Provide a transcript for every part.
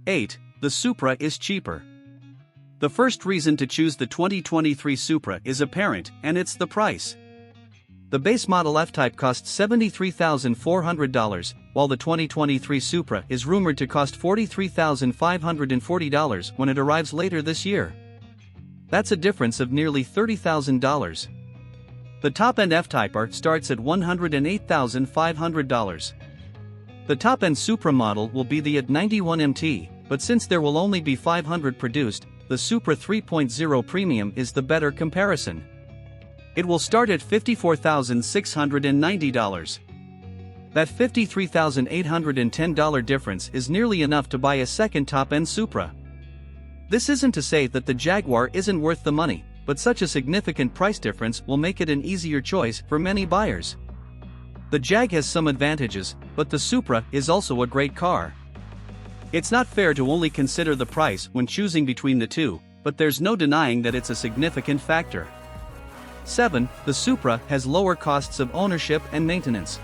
8. The Supra is cheaper. The first reason to choose the 2023 Supra is apparent, and it's the price. The base model F-Type costs $73,400, while the 2023 Supra is rumored to cost $43,540 when it arrives later this year. That's a difference of nearly $30,000. The top-end F-Type R starts at $108,500. The top-end Supra model will be the at 91 MT, but since there will only be 500 produced, the Supra 3.0 Premium is the better comparison. It will start at $54,690. That $53,810 difference is nearly enough to buy a second top-end Supra. This isn't to say that the Jaguar isn't worth the money, but such a significant price difference will make it an easier choice for many buyers. The Jag has some advantages, but the Supra is also a great car. It's not fair to only consider the price when choosing between the two, but there's no denying that it's a significant factor. 7. The Supra has lower costs of ownership and maintenance.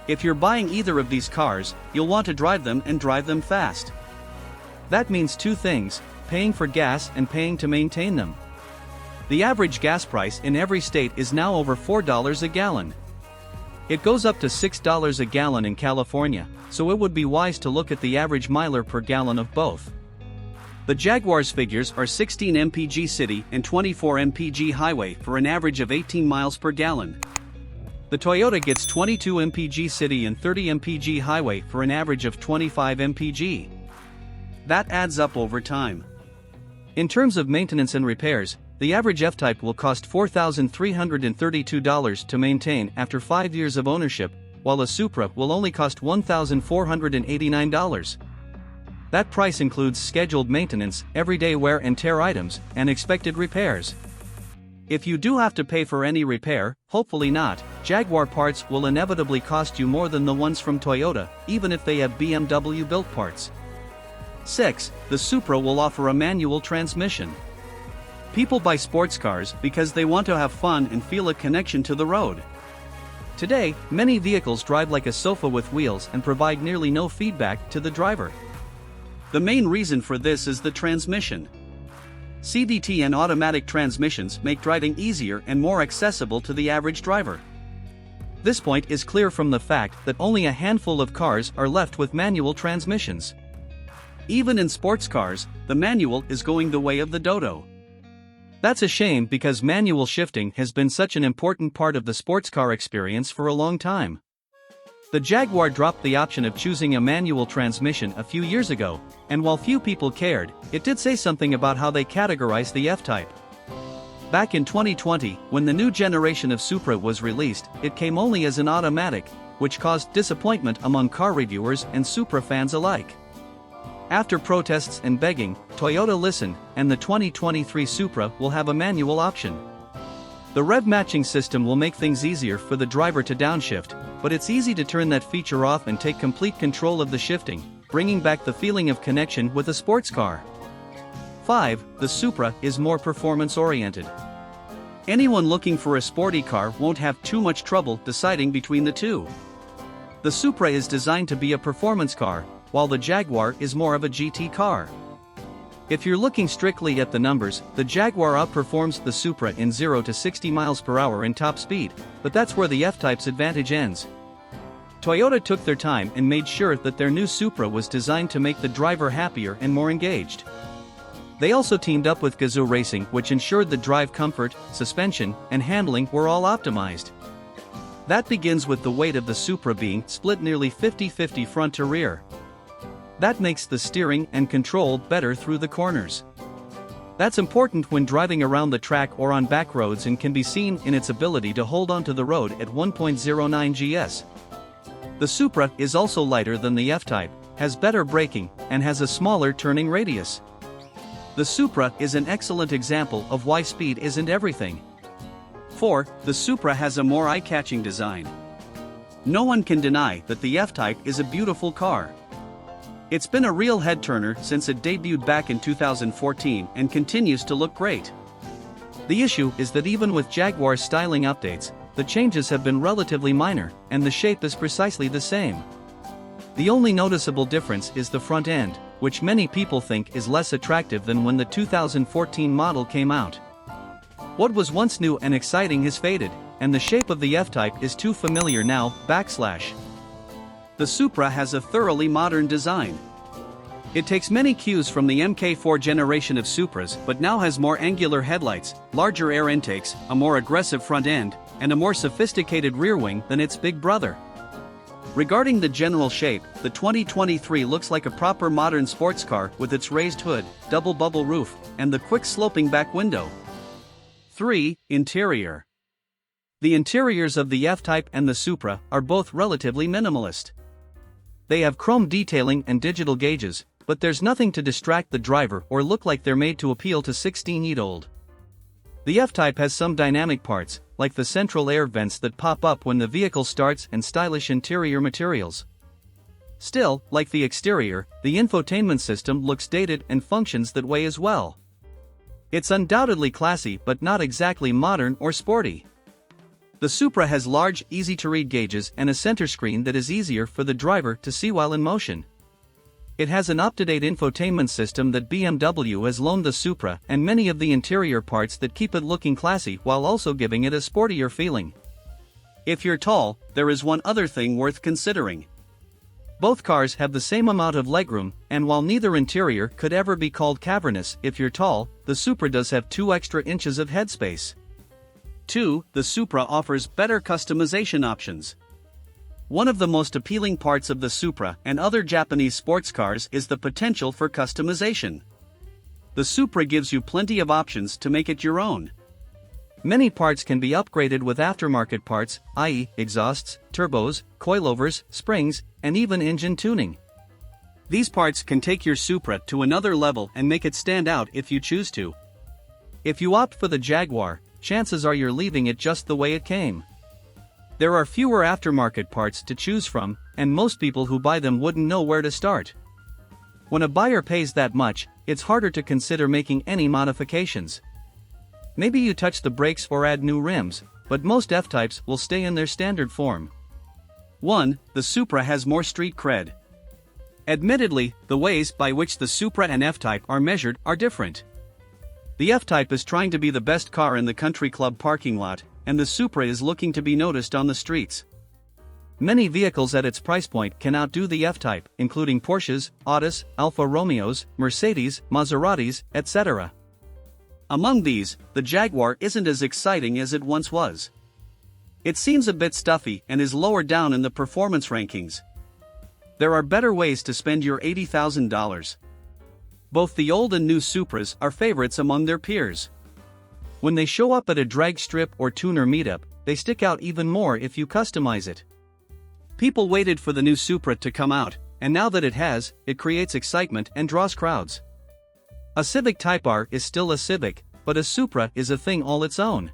If you're buying either of these cars, you'll want to drive them and drive them fast. That means two things: paying for gas and paying to maintain them. The average gas price in every state is now over $4 a gallon. It goes up to $6 a gallon in California, so it would be wise to look at the average miler per gallon of both. The Jaguar's figures are 16 mpg city and 24 mpg highway for an average of 18 miles per gallon. The Toyota gets 22 mpg city and 30 mpg highway for an average of 25 mpg. That adds up over time. In terms of maintenance and repairs, the average F-Type will cost $4,332 to maintain after 5 years of ownership, while a Supra will only cost $1,489. That price includes scheduled maintenance, everyday wear and tear items, and expected repairs. If you do have to pay for any repair, hopefully not, Jaguar parts will inevitably cost you more than the ones from Toyota, even if they have BMW built parts. 6. The Supra will offer a manual transmission. People buy sports cars because they want to have fun and feel a connection to the road. Today, many vehicles drive like a sofa with wheels and provide nearly no feedback to the driver. The main reason for this is the transmission. CVT and automatic transmissions make driving easier and more accessible to the average driver. This point is clear from the fact that only a handful of cars are left with manual transmissions. Even in sports cars, the manual is going the way of the dodo. That's a shame because manual shifting has been such an important part of the sports car experience for a long time. The Jaguar dropped the option of choosing a manual transmission a few years ago, and while few people cared, it did say something about how they categorized the F-Type. Back in 2020, when the new generation of Supra was released, it came only as an automatic, which caused disappointment among car reviewers and Supra fans alike. After protests and begging, Toyota listened, and the 2023 Supra will have a manual option. The rev matching system will make things easier for the driver to downshift, but it's easy to turn that feature off and take complete control of the shifting, bringing back the feeling of connection with a sports car. 5. The Supra is more performance-oriented. Anyone looking for a sporty car won't have too much trouble deciding between the two. The Supra is designed to be a performance car, while the Jaguar is more of a GT car. If you're looking strictly at the numbers, the Jaguar outperforms the Supra in 0 to 60 miles per hour in top speed, but that's where the F-Type's advantage ends. Toyota took their time and made sure that their new Supra was designed to make the driver happier and more engaged. They also teamed up with Gazoo Racing, which ensured the drive comfort, suspension, and handling were all optimized. That begins with the weight of the Supra being split nearly 50-50 front to rear. That makes the steering and control better through the corners. That's important when driving around the track or on back roads and can be seen in its ability to hold onto the road at 1.09 GS. The Supra is also lighter than the F-Type, has better braking, and has a smaller turning radius. The Supra is an excellent example of why speed isn't everything. 4. The Supra has a more eye-catching design. No one can deny that the F-Type is a beautiful car. It's been a real head-turner since it debuted back in 2014 and continues to look great. The issue is that even with Jaguar's styling updates, the changes have been relatively minor, and the shape is precisely the same. The only noticeable difference is the front end, which many people think is less attractive than when the 2014 model came out. What was once new and exciting has faded, and the shape of the F-Type is too familiar now. The Supra has a thoroughly modern design. It takes many cues from the Mk IV generation of Supras but now has more angular headlights, larger air intakes, a more aggressive front end, and a more sophisticated rear wing than its big brother. Regarding the general shape, the 2023 looks like a proper modern sports car with its raised hood, double bubble roof, and the quick sloping back window. 3. Interior. The interiors of the F-Type and the Supra are both relatively minimalist. They have chrome detailing and digital gauges, but there's nothing to distract the driver or look like they're made to appeal to 16-year-old. The F-Type has some dynamic parts, like the central air vents that pop up when the vehicle starts and stylish interior materials. Still, like the exterior, the infotainment system looks dated and functions that way as well. It's undoubtedly classy but not exactly modern or sporty. The Supra has large, easy-to-read gauges and a center screen that is easier for the driver to see while in motion. It has an up-to-date infotainment system that BMW has loaned the Supra and many of the interior parts that keep it looking classy while also giving it a sportier feeling. If you're tall, there is one other thing worth considering. Both cars have the same amount of legroom, and while neither interior could ever be called cavernous if you're tall, the Supra does have 2 extra inches of headspace. 2. The Supra offers better customization options. One of the most appealing parts of the Supra and other Japanese sports cars is the potential for customization. The Supra gives you plenty of options to make it your own. Many parts can be upgraded with aftermarket parts, i.e., exhausts, turbos, coilovers, springs, and even engine tuning. These parts can take your Supra to another level and make it stand out if you choose to. If you opt for the Jaguar, chances are you're leaving it just the way it came. There are fewer aftermarket parts to choose from, and most people who buy them wouldn't know where to start. When a buyer pays that much, it's harder to consider making any modifications. Maybe you touch the brakes or add new rims, but most F-Types will stay in their standard form. 1. The Supra has more street cred. Admittedly, the ways by which the Supra and F-Type are measured are different. The F-Type is trying to be the best car in the country club parking lot, and the Supra is looking to be noticed on the streets. Many vehicles at its price point can outdo the F-Type, including Porsches, Audis, Alfa Romeos, Mercedes, Maseratis, etc. Among these, the Jaguar isn't as exciting as it once was. It seems a bit stuffy and is lower down in the performance rankings. There are better ways to spend your $80,000. Both the old and new Supras are favorites among their peers. When they show up at a drag strip or tuner meetup, they stick out even more if you customize it. People waited for the new Supra to come out, and now that it has, it creates excitement and draws crowds. A Civic Type R is still a Civic, but a Supra is a thing all its own.